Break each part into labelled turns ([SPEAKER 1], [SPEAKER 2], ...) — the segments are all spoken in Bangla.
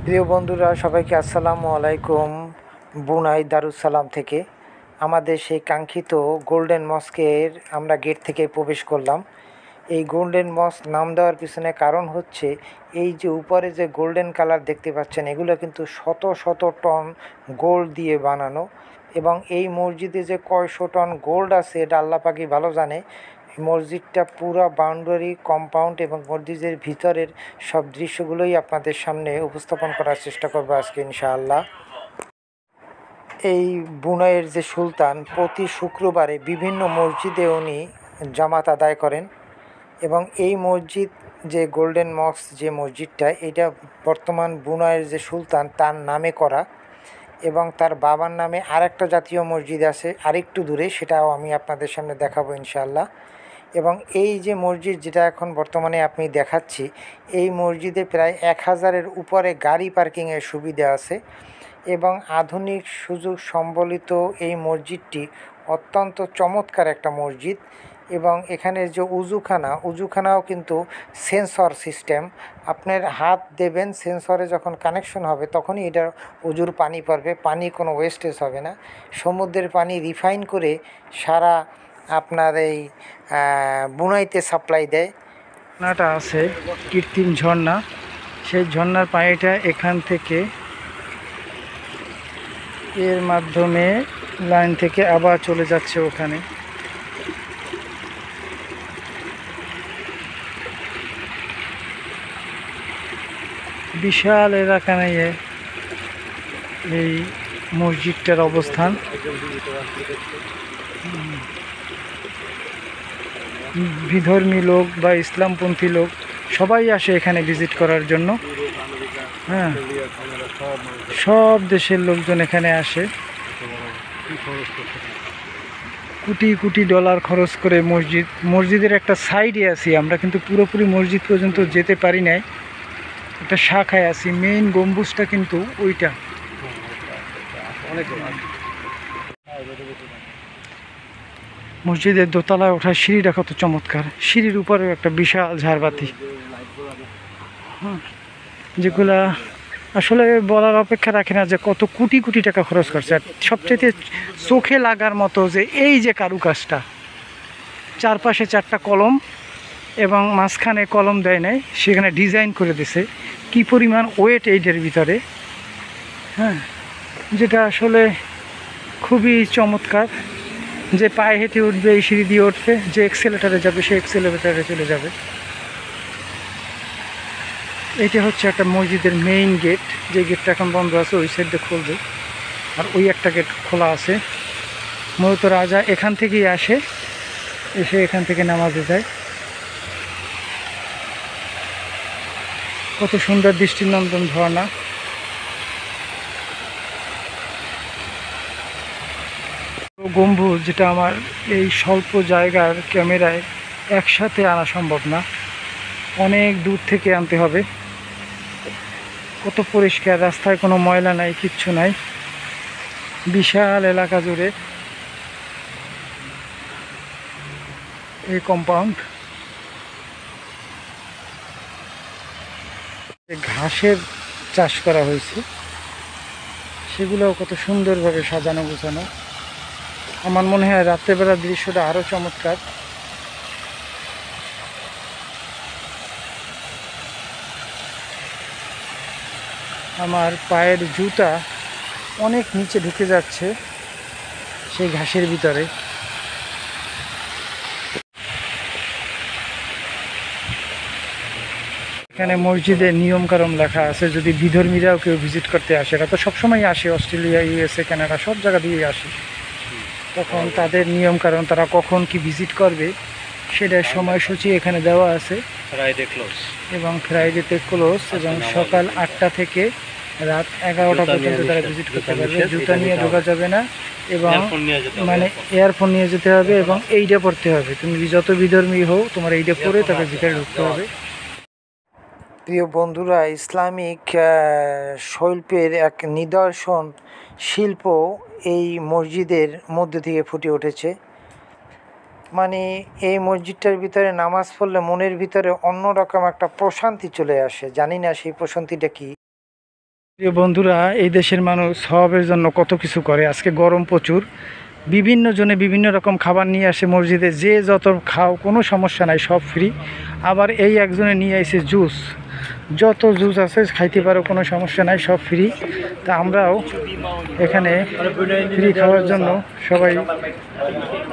[SPEAKER 1] প্রিয় বন্ধুরা, সবাইকে আসসালামু আলাইকুম। বুনাই দারুসালাম থেকে আমাদের সেই কাঙ্ক্ষিত গোল্ডেন মস্কের আমরা গেট থেকে প্রবেশ করলাম। এই গোল্ডেন মস্ক নাম দেওয়ার পিছনে কারণ হচ্ছে এই যে উপরে যে গোল্ডেন কালার দেখতে পাচ্ছেন, এগুলো কিন্তু শত শত টন গোল্ড দিয়ে বানানো। এবং এই মসজিদে যে কয়শো টন গোল্ড আছে এটা আল্লাহ পাকই ভালো জানে। মসজিদটা পুরা বাউন্ডারি কম্পাউন্ড এবং মসজিদের ভিতরের সব দৃশ্যগুলোই আপনাদের সামনে উপস্থাপন করার চেষ্টা করবো আজকে ইনশাআল্লাহ। এই বুনাইয়ের যে সুলতান প্রতি শুক্রবারে বিভিন্ন মসজিদে উনি জামাত আদায় করেন এবং এই মসজিদ যে গোল্ডেন মস্ক যে মসজিদটা, এটা বর্তমান বুনাইয়ের যে সুলতান তার নামে করা এবং তার বাবার নামে আরেকটা জাতীয় মসজিদ আছে আরেকটু দূরে, সেটাও আমি আপনাদের সামনে দেখাবো ইনশাআল্লাহ। এবং এই যে মসজিদ যেটা এখন বর্তমানে আপনি দেখাচ্ছি, এই মসজিদে প্রায় 1000-এর উপরে গাড়ি পার্কিংয়ের সুবিধা আছে এবং আধুনিক সুযোগ সম্বলিত এই মসজিদটি অত্যন্ত চমৎকার একটা মসজিদ। এবং এখানের যে উজুখানাও কিন্তু সেন্সর সিস্টেম। আপনার হাত দেবেন, সেন্সরে যখন কানেকশন হবে তখনই এটার উজুর পানি পড়বে, পানি কোনো ওয়েস্টেজ হবে না। সমুদ্রের পানি রিফাইন করে সারা আপনার এই বুনাইতে সাপ্লাই দেয়।
[SPEAKER 2] ঝর্ণাটা আছে কৃত্রিম ঝর্ণা, সেই ঝর্ণার পানিটা এখান থেকে এর মাধ্যমে লাইন থেকে আবার চলে যাচ্ছে ওখানে। বিশাল এলাকা নিয়ে এই মসজিদটার অবস্থান। বিধর্মী লোক বা ইসলামপন্থী লোক সবাই আসে এখানে ভিজিট করার জন্য। হ্যাঁ, সব দেশের লোকজন এখানে আসে। কোটি কোটি ডলার খরচ করে মসজিদের একটা সাইডে আছি আমরা, কিন্তু পুরোপুরি মসজিদ পর্যন্ত যেতে পারি নাই। একটা শাখায় আছি, মেইন গম্বুজটা কিন্তু ওইটা। মসজিদের দোতলায় ওঠার সিঁড়িটা কত চমৎকার, সিঁড়ির উপরেও একটা বিশাল ঝাড়বাতি, যেগুলা আসলে বলার অপেক্ষা রাখে না যে কত কোটি কোটি টাকা খরচ করছে। আর সবচেয়ে চোখে লাগার মতো যে এই যে কারুকাজটা, চারপাশে 4টা কলম এবং মাঝখানে কলম দেয় নাই, সেখানে ডিজাইন করে দিছে কি পরিমাণ ওয়েট এইটার ভিতরে। হ্যাঁ, যেটা আসলে খুবই চমৎকার। যে পায়ে হেঁটে উঠবে এই সিঁড়ি দিয়ে উঠবে, যে এক্সেলেটারে যাবে সে এক্সেলেটারে চলে যাবে। এইটা হচ্ছে একটা মসজিদের মেইন গেট, যে গেটটা এখন বন্ধ আছে, ওই সাইডে খুলবে। আর ওই একটা গেট খোলা আছে। মূলত রাজা এখান থেকেই আসে, এসে এখান থেকে নামাজে যায়। কত সুন্দর দৃষ্টিনন্দন ঝর্ণা। গম্বুজ, যেটা আমার এই স্বল্প জায়গার ক্যামেরায় একসাথে আনা সম্ভব না, অনেক দূর থেকে আনতে হবে। কত পরিষ্কার, রাস্তায় কোনো ময়লা নাই, কিচ্ছু নাই। বিশাল এলাকা জুড়ে এই কম্পাউন্ড। ঘাসের চাষ করা হয়েছে, সেগুলোও কত সুন্দরভাবে সাজানো গোছানো। আমার মনে হয় রাত্রেবেলার দৃশ্যটা আরও চমৎকার। আমার পায়ের জুতা অনেক নিচে ঢুকে যাচ্ছে সেই ঘাসের ভিতরে। এখানে মসজিদে নিয়মকানুন লেখা আছে, যদি বিধর্মীরাও কেউ ভিজিট করতে আসে, এরা তো সবসময় আসে, অস্ট্রেলিয়া, ইউএসএ, কানাডা সব জায়গা দিয়েই আসে, তখন তাদের নিয়মকানুন তারা কখন কি ভিজিট করবে সেটার সময়সূচি এখানে দেওয়া আছে।
[SPEAKER 3] ফ্রাইডে ক্লোজ
[SPEAKER 2] এবং ফ্রাইডেতে ক্লোজ, এবং সকাল 8টা থেকে রাত 11টা পর্যন্ত তারা ভিজিট করতে পারবে। জুতা নিয়ে ঢোকা যাবে না, এবং মানে এয়ারফোন নিয়ে যেতে হবে এবং এইটা পড়তে হবে। তুমি যত বিধর্মী হও, তোমার এইটা পরে তাকে ভিতরে ঢুকতে হবে।
[SPEAKER 1] প্রিয় বন্ধুরা, ইসলামিক শৈল্পের এক নিদর্শন শিল্প এই মসজিদের মধ্যে থেকে ফুটে উঠেছে। মানে এই মসজিদটার ভিতরে নামাজ পড়লে মনের ভিতরে অন্যরকম একটা প্রশান্তি চলে আসে। জানি না সেই প্রশান্তিটা কী।
[SPEAKER 2] প্রিয় বন্ধুরা, এই দেশের মানুষ সবের জন্য কত কিছু করে। আজকে গরম প্রচুর, বিভিন্ন জনে বিভিন্ন রকম খাবার নিয়ে আসে মসজিদে, যে যত খাও কোনো সমস্যা নাই, সব ফ্রি। আবার এই একজনে নিয়ে আসে জুস, যত জুস আছে খাইতে পারো, কোনো সমস্যা নাই, সব ফ্রি। তা আমরাও এখানে ফ্রি খাওয়ার জন্য সবাই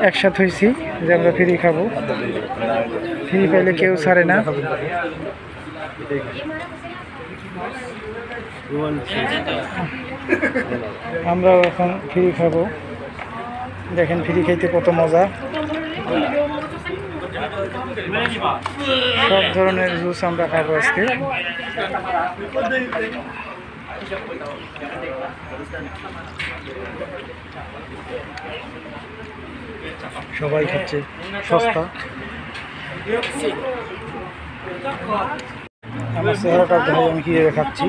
[SPEAKER 2] একসাথে হয়েছি যে আমরা ফ্রি খাবো। ফ্রি পাইলে কেউ ছাড়ে না। আমরাও এখন ফ্রি খাবো। দেখেন ফ্রি খাইতে কত মজা। সব ধরনের জুস আমরা খাবো আজকে। সবাই খাচ্ছে, সস্তা। আমার চেহারাটা দেখাই আমি কীভাবে খাচ্ছি।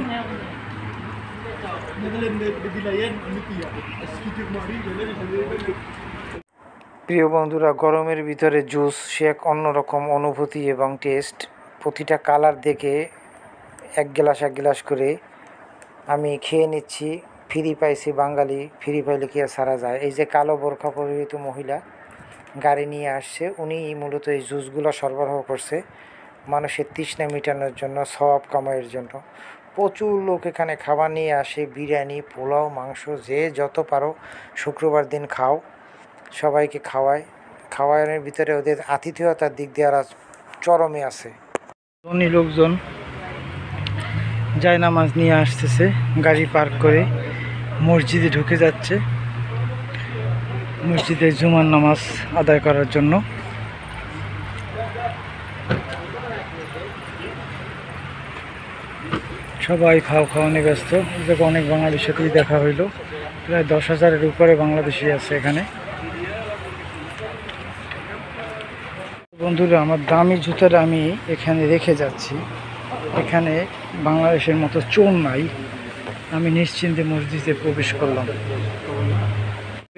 [SPEAKER 1] প্রিয় বন্ধুরা, গরমের ভিতরে জুস সে এক অন্যরকম অনুভূতি এবং টেস্ট। প্রতিটা কালার দেখে এক গ্লাস করে আমি খেয়ে নিচ্ছি। ফ্রি পাইছি, বাঙালি ফ্রি পাইলে কি আর সারা যায়। এই যে কালো বোরখা পরিহিত মহিলা গাড়ি নিয়ে আসছে, উনি মূলত এই জুসগুলো সরবরাহ করছে মানুষের তৃষ্ণা মেটানোর জন্য, সওয়াব কামাইয়ের জন্য। প্রচুর লোক এখানে খাবার নিয়ে আসে, বিরিয়ানি, পোলাও, মাংস, যে যত পারো শুক্রবার দিন খাও, সবাইকে খাওয়ায়। খাওয়ানোর ভিতরে ওদের আতিথেয়তার দিক দিয়ে আর চরমে আছে।
[SPEAKER 2] ধনী লোকজন জায়নামাজ নিয়ে আসতেছে, গাড়ি পার্ক করে মসজিদে ঢুকে যাচ্ছে, মসজিদে জুমার নামাজ আদায় করার জন্য। সবাই খাওয়ানে ব্যস্ত। দেখো অনেক বাংলাদেশের সাথেই দেখা হইলো, প্রায় 10,000-এর উপরে বাংলাদেশি আছে এখানে। বন্ধুরা, আমার দামি জুতাটা আমি এখানে রেখে যাচ্ছি। এখানে বাংলাদেশের মতো চোর নাই। আমি নিশ্চিন্তে মসজিদে প্রবেশ করলাম।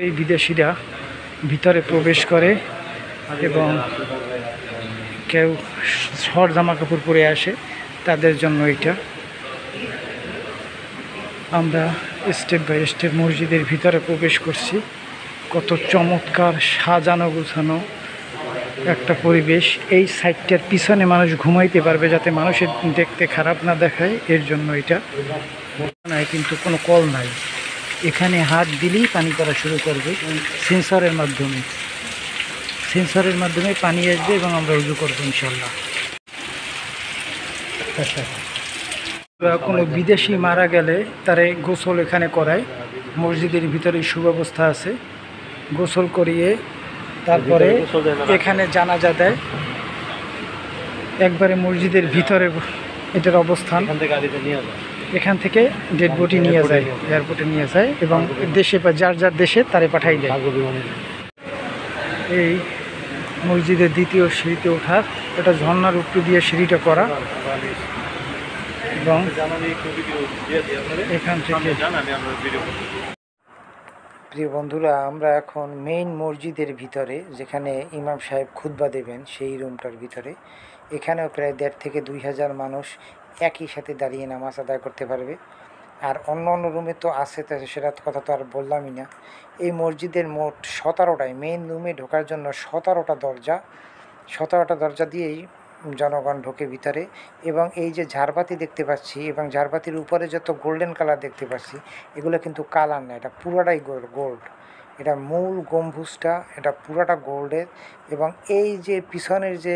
[SPEAKER 2] এই বিদেশিরা ভিতরে প্রবেশ করে এবং কেউ শর্ট জামা কাপড় পরে আসে, তাদের জন্য এটা। আমরা স্টেপ বাই স্টেপ মসজিদের ভিতরে প্রবেশ করছি। কত চমৎকার সাজানো গোছানো একটা পরিবেশ। এই সাইডটার পিছনে মানুষ ঘুমাইতে পারবে, যাতে মানুষের দেখতে খারাপ না দেখায়, এর জন্য এটা নাই। কিন্তু কোনো কল নাই, এখানে হাত দিলেই পানি পড়া শুরু করবে সেন্সরের মাধ্যমে। সেন্সরের মাধ্যমে পানি আসবে এবং আমরা উজু করবো ইনশাল্লাহ। কোনো বিদেশি মারা গেলে তারে গোসল এখানে করায়, মসজিদের ভিতরে সুব্যবস্থা আছে। গোসল করিয়ে তারপরে এখানে জানাজা দেয়। একবারে মসজিদের ভিতরে এটার অবস্থান। এখান থেকে ডেড বডি নিয়ে যায়, এয়ারপোর্টে নিয়ে যায় এবং দেশে বা যার যার দেশে তারে পাঠাই দেয়। এই মসজিদের দ্বিতীয় সিঁড়িতে ওঠার, এটা ঝর্ণার উপর দিয়ে সিঁড়িটা করা এবং এখান থেকে।
[SPEAKER 1] প্রিয় বন্ধুরা, আমরা এখন মেইন মসজিদের ভিতরে, যেখানে ইমাম সাহেব খুতবা দেবেন, সেই রুমটার ভিতরে। এখানেও প্রায় 1,500 থেকে 2,000 মানুষ একই সাথে দাঁড়িয়ে নামাজ আদায় করতে পারবে। আর অন্য অন্য রুমে তো আছে, সেটা কথা তো আর বললামই না। এই মসজিদের মোট 17টায়, মেইন রুমে ঢোকার জন্য 17টা দরজা দিয়েই জনগণ ঢোকে ভিতরে। এবং এই যে ঝাড়বাতি দেখতে পাচ্ছি এবং ঝাড়বাতির উপরে যত গোল্ডেন কালার দেখতে পাচ্ছি, এগুলো কিন্তু কালার না, এটা পুরাটাই গোল্ড। এটা মূল গম্বুজটা, এটা পুরাটা গোল্ডের। এবং এই যে পিছনের যে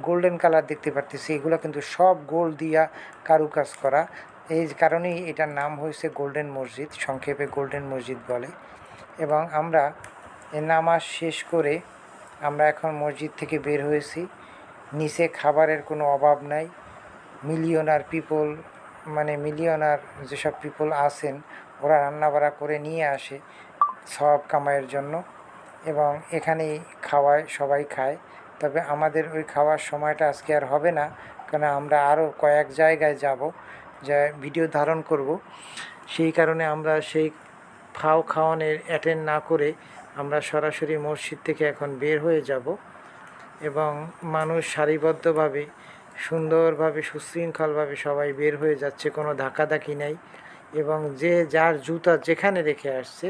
[SPEAKER 1] গোল্ডেন কালার দেখতে পাচ্ছি, এগুলো কিন্তু সব গোল্ড দিয়া কারুকাজ করা। এই কারণেই এটার নাম হয়েছে গোল্ডেন মসজিদ, সংক্ষেপে গোল্ডেন মসজিদ বলে। এবং আমরা নামাজ শেষ করে আমরা এখন মসজিদ থেকে বের হয়েছি। নিচে খাবারের কোনো অভাব নাই। মিলিয়নার যেসব পিপল আছেন, ওরা রান্নাবাড়া করে নিয়ে আসে সওয়াব কামাইয়ের জন্য এবং এখানেই খাওয়ায়, সবাই খায়। তবে আমাদের ওই খাওয়ার সময়টা আজকে আর হবে না, কারণ আমরা আরও কয়েক জায়গায় যাব, যা ভিডিও ধারণ করব। সেই কারণে আমরা সেই খাওয়ানোর অ্যাটেন্ড না করে আমরা সরাসরি মসজিদ থেকে এখন বের হয়ে যাব। এবং মানুষ সারিবদ্ধভাবে, সুন্দরভাবে, সুশৃঙ্খলভাবে সবাই বের হয়ে যাচ্ছে, কোনো ধাক্কাধাক্কি নেই। এবং যে যার জুতা যেখানে রেখে আসছে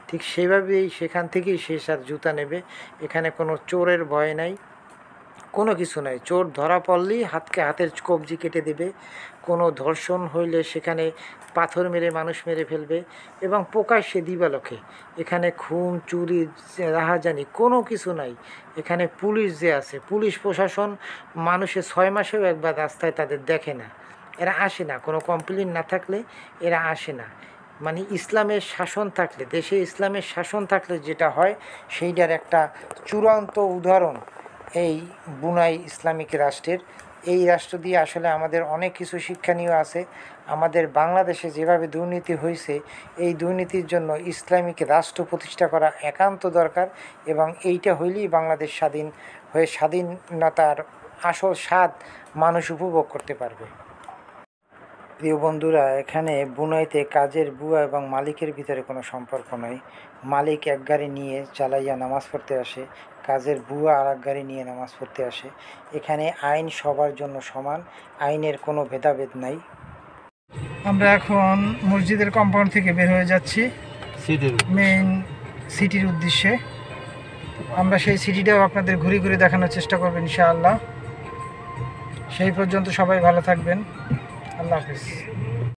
[SPEAKER 1] ঠিক সেভাবেই সেখান থেকেই সে তার জুতা নেবে। এখানে কোনো চোরের ভয় নাই, কোনো কিছু নাই। চোর ধরা পড়লেই হাতের কবজি কেটে দেবে, কোনো ধর্ষণ হইলে সেখানে পাথর মেরে মানুষ মেরে ফেলবে এবং প্রকাশ্যে দিবালোকে। এখানে খুন চুরি রাহাজানি কোনো কিছু নাই। এখানে পুলিশ যে আছে, পুলিশ প্রশাসন মানুষে 6 মাসেও একবার রাস্তায় তাদের দেখে না, এরা আসে না। কোনো কমপ্লেন না থাকলে এরা আসে না। মানে ইসলামের শাসন থাকলে, দেশে ইসলামের শাসন থাকলে যেটা হয় সেইটার একটা চূড়ান্ত উদাহরণ এই বুনাই ইসলামিক রাষ্ট্রের। এই রাষ্ট্র দিয়ে আসলে আমাদের অনেক কিছু শিক্ষণীয় আছে। আমাদের বাংলাদেশে যেভাবে দুর্নীতি হয়েছে, এই দুর্নীতির জন্য ইসলামিক রাষ্ট্র প্রতিষ্ঠা করা একান্ত দরকার এবং এইটা হইলেই বাংলাদেশ স্বাধীন হয়ে স্বাধীনতার আসল স্বাদ মানুষ উপভোগ করতে পারবে। প্রিয় বন্ধুরা, এখানে বুনাইতে কাজের বুয়া এবং মালিকের ভিতরে কোনো সম্পর্ক নয়। মালিক এক গাড়ি নিয়ে চালাইয়া নামাজ পড়তে আসে, কাজের বুয়া আর এক গাড়ি নিয়ে নামাজ পড়তে আসে। এখানে আইন সবার জন্য সমান, আইনের কোনো ভেদাভেদ নাই।
[SPEAKER 2] আমরা এখন মসজিদের কম্পাউন্ড থেকে বের হয়ে যাচ্ছি মেইন সিটির উদ্দেশ্যে। আমরা সেই সিটিটাও আপনাদের ঘুরে ঘুরে দেখানোর চেষ্টা করব ইনশাআল্লাহ। সেই পর্যন্ত সবাই ভালো থাকবেন। আল্লাহ হাফেজ।